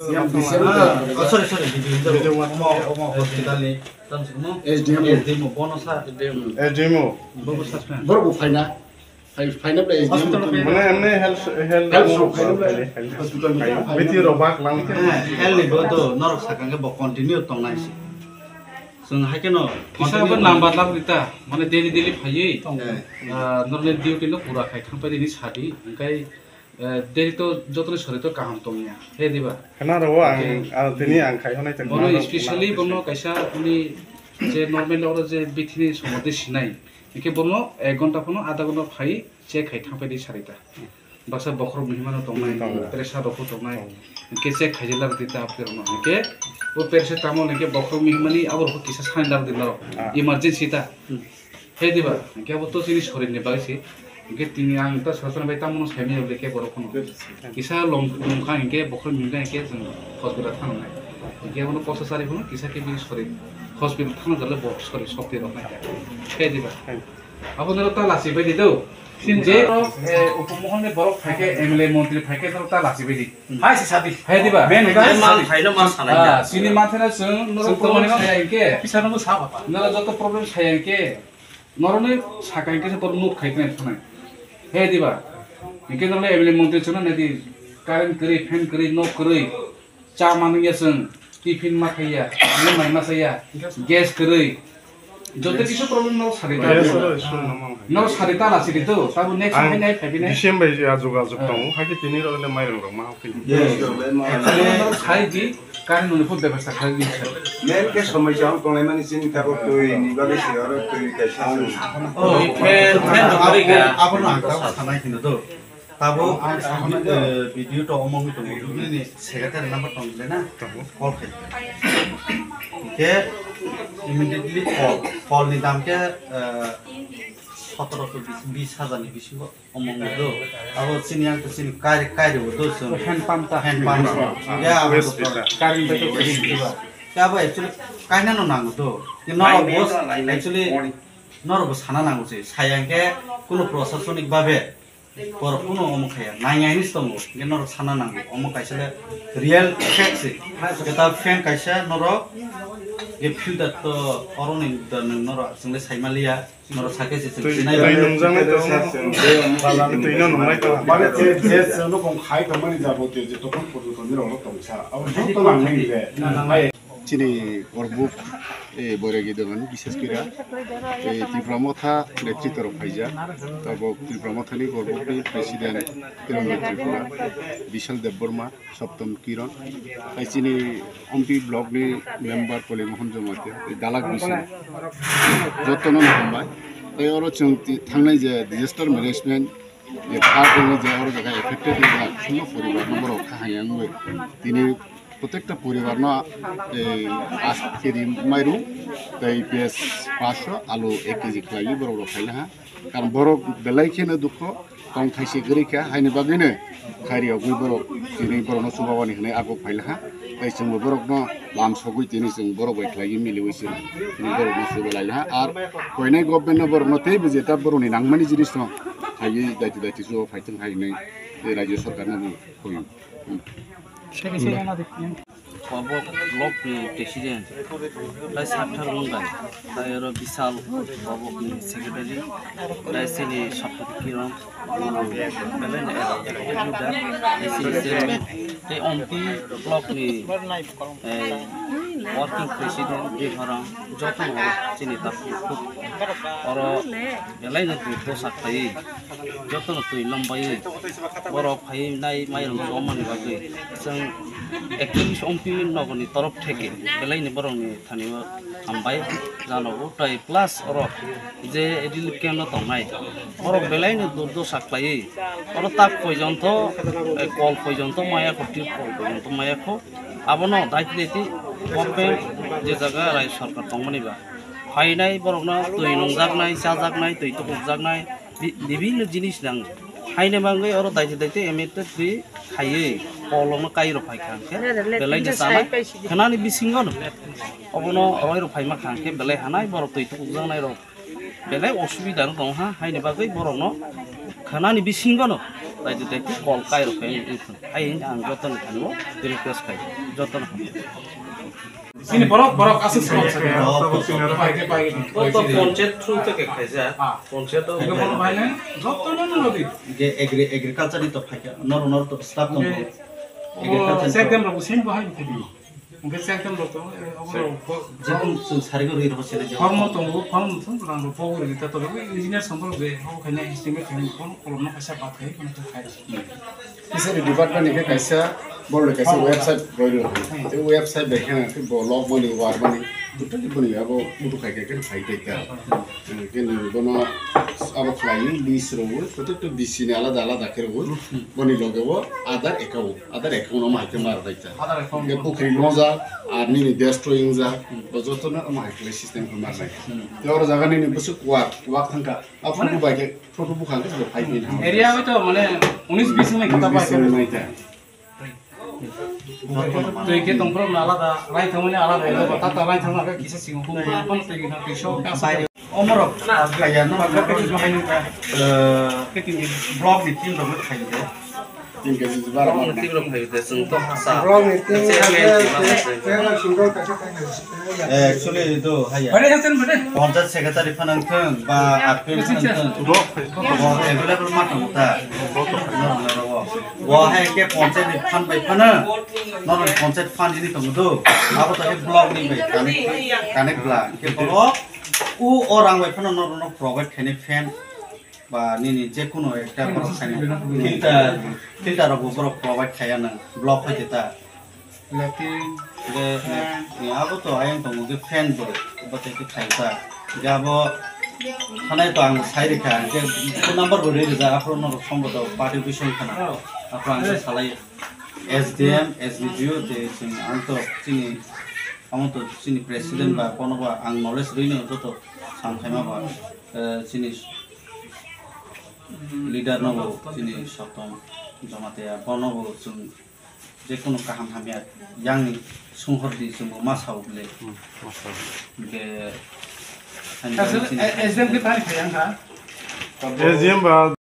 Sorry, hospital ni. SDMO bonus ha. SDMO. Bonus suspend. Baru final play Hospital Mana emne health hospital beti robak lang. Health ni bodo norok sakang ke bok continue tong nai si. Sung hai ke no. Kisah apa nambah lah kita, mana daily payah. Normal duty lo pura kai, kampai ini sehari, kai daily to jodoh sore to kaham tongnya, hei diba. Kenapa rawang tini angkai hona cakap. Bono especially bono kaisa ini je normal orang je bitini semua sinai. Ini bono 1 घंटा bono आधा घंटा payah cek kai kampai ini sehari ta. Bahasa bokro mihman tongnya, terasa rokok tongnya. Ini cek kai jelar kita apa kerana, ini वो पेरसे तामो नेके बखरो मिहमानी आबर हो किसा sign लार दिनरो emergency ता हे दिबा के अब तो सिनि सरि ने बागसि के तिनि आं त ससन बाय तामनो साइमे लेके बरखनो किसा लंखा इनके बखरो मिहगा के जों हस्पिटाल थांनाय के उनो प्रसेसारि होनो किसा के बि सरि हस्पिटाल थांना जले बख सरि सप्ते रखनाय हे दिबा अब नरो ता लासि बाय दिदौ जे उपमोहन ने बरफ फाके एमएलए मंत्री फाके तर ता लासि बायदि हाय से सादि हाय दिबा बेन मान खाइनो मान सालाय सिनि माथेना जों प्रब्लेम सायके पिसानो साबा नरा जत प्रब्लेम सायके नरने साकायके से पर मुख खाइकने थानाय हे दिबा इके नरले एमएलए मंत्री छन नदि कारेन्ट करि फैन करि न करि चा मानया जों टिफिन मा खाया ने माइ मा साया गैस करि जत किसु प्रब्लेम न सारिता न सारिता लासि दितो ताबु नेक्स्ट फाइनाय फाइबिनाय डिसेम्बर जे आजुगाजुग दं हाके तिनि रले माइरं रं मा फैयो साइदि कारेन्ट नि फुड व्यवस्था खालि मेन के समस्या हम तंगलाय माने सिन थाबो तोय नि बागे सियर तोय कैसा ओ फेन दरिगा आबनो आंका सानाय खिनो दो ताबो भिडियो तो अमंग तो नि सेक्रेटारि नम्बर तंगले ना कॉल खाय के immediately call ni दाम के 17-20,000 ni bisi ko omong do abo sini yang sini kai do so hand pump ya abo karin beto diba ya abo actually kaina no nang do no boss actually no boss sana nang se sayang ke kuno prosasonik babe por kuno omong khaya nai ni stomo ke no sana nang omong kaisale real fact se eta fan kaisa no ये field तो अरोनिं the नरो जोंले साइमालिया नरो साके से सिनाय तै नंजांनाय तो बालानि Taino नंनाय तो माने जे जोनो कम खाइ कमानि जाबो ते जे तखन पदुतो निरंग तंसा अब जतो लांनाय बे नांनाय चिनि अरबुक ए बरेगि दमन विशेष किरा ए त्रिपुरामथा नेतृत्व रखाइजा तब त्रिपुरामथानि अरबुकनि प्रेसिडेंट तिरुमल त्रिपुरा विशाल देबबर्मा सप्तम किरण आइसिनि एमपी ब्लॉक नि मेंबर पलिमोहन जमाते दालाक बिसि जतन हमबाय ए अरो जों थांनाय जे डिजास्टार मैनेजमेंट ये फार्टनि जे अरो जगह एफेक्टेड ना सुनो परिवार नम्बर खाहायांबो दिनै प्रत्येकटा परिवारनो आस केरि माइरं दै पेस 500 आलु 1 केजि खालायो बरफ खायनो हा कारण बरफ बेलायखेनो दुख कम थाइसे गरैखा हायनो बागैनो खारियाव गय बरफ दिनै बरफनो सुबावानि होनाय आगो फायनो हा दै जोंबो बरफनो लामसगै दिनै जों बरफ बायख्लायो मिलिवैसो दिनै बरफनो सुबालायनो हा आर कयनाय गभर्नमेन्टनो बरफनो दै बुजेता बरफनि नांमानि जिनिस दं हायो दायथि ज' फायथों हायनै रायजो सरकारनो होयो Pabok Block ni Presiden, rai Sabthar Mungai, rai aro Bisal Pabok ni Secretary, rai sini Sabthar Kiran, belen sini rai OMP Block ni Working President di orang Jotun sini tapi orang belen itu dosak pai, Jotun itu lambai, orang pai nai mai orang zaman bagi, sang actually OMP नगरनि तरफ থেকে बेलायनि बरंनि थानिबो हामबाय जानांगौ ताइ प्लास अरक जे relief camp दंनाय अरक बेलायनि दुर्द साख्लायै अर ताक पयजन्त कल पयजन्त माया खति पयजन्त मायाखौ आबनो दायित्वति government जे जागा राय सरकार दंमोनिबा फायनाय बरंना तै नंजागनाय जाजागनाय तै तो उजागनाय बिभिन्न जिनिस नां हायने बांगै अर दायित्वति एमेते फ्रि खायै कलमनो काइरो फायखांखे बेलाय जानाय खानानि बिसिंगन अबनो अरायरो फायमा खांखे बेलाय हानाय बर तैतो उजांनाय र बेलाय असुबिदा दं हा हायने बागै बरनो खानानि बिसिंगन তাই যদি কল কাই রখাই আই আং যতন খানো রিকোয়েস্ট খাই যতন খানো sini borok asus borok তো পঞ্চায়েত থ্রু থেকে খাইছে panchayat ego bono bhaile jotton no lodi যে এগ্রিকালচার নি তো ফাইকা নর তো স্টাফ তো agriculture sekdem ro sin bahai thedi mungkin sekdem ro to যে কোন সারিগো রি হচ্ছে যে form to rang ro po ri ta to engineer sambal je ho khaina estimate khain kon kolomno kaisa bat khai kon to khai किसी department के कैसा board कैसे website रोइल ते वेबसाइट देखे कि ब्लॉग बनी वार बनी टोटली बनी अब मुटु खाइ के खाइ देता के दोनो अब फ्लाई 20 रो तो 20 ने आलादा आलादा के रो बनी लगे वो आधार एकाउंट माइके मार देता other form के पुखरी नजा आर्नी नि destroying जा बजतो ना माइके सिस्टम को मार नाही ते और जगह नि बस वाक थंका अब फोटो बाइके फोटो बुखान के फाइ दिन area में तो माने 19-20 में kita pakai तो एक तंत्र आलादा राय थांगने आलादा है तो ता राय थांगा के किसे सिंह को अपन से कि किसो का साइड অমরক খাইয়া ন ব্লক নি তিন রকম খাইছে तीन के जी बार मार तीव्र खाइते जों तो हासा एक्चुअली तो हाया बड़े हसन बड़े পঞ্চায়েত সেক্রেটারি ফানাংথন বা আপিল ফানাংথন এভেলেবল মাঠা ওয়া হে কে পঞ্চায়েত ফান বাই ফানা নর পঞ্চায়েত ফান জিনি তমদো আবো তাকে ব্লক নি বাই কানেক্ট ব্লা কে বলো ও ওরাং বাই ফানা নর নর প্রভাইড খানে ফ্যান বা নিনি যে কোনো একটা বড় খানে ফিল্টার বড় প্রভাইড খায়া না ব্লক হইতে তা যে আবো তো আইন তো মুগে ফ্যান বড় বতে কি খাইতা যাবো খানায় তো আং সাইরে খা যে নাম্বার বড় রে যা আপনার সম্ভবত পার্টি বিষয় খানা আপনার সালাই এসডিএম এসডিজিও যে আং তো চিনি আমি তো চিনি প্রেসিডেন্ট বা কোনো বা আং নলেজ রইনো যত সামখাইমা বা চিনি লিডার নব চিনি সপ্তম জমাতে বনব जों যে কোনো কাহাম হামিয়া ইয়াংনি সংহরদি जों মাসাও বলে কে एसएम के पानी खाया था एजीएम बा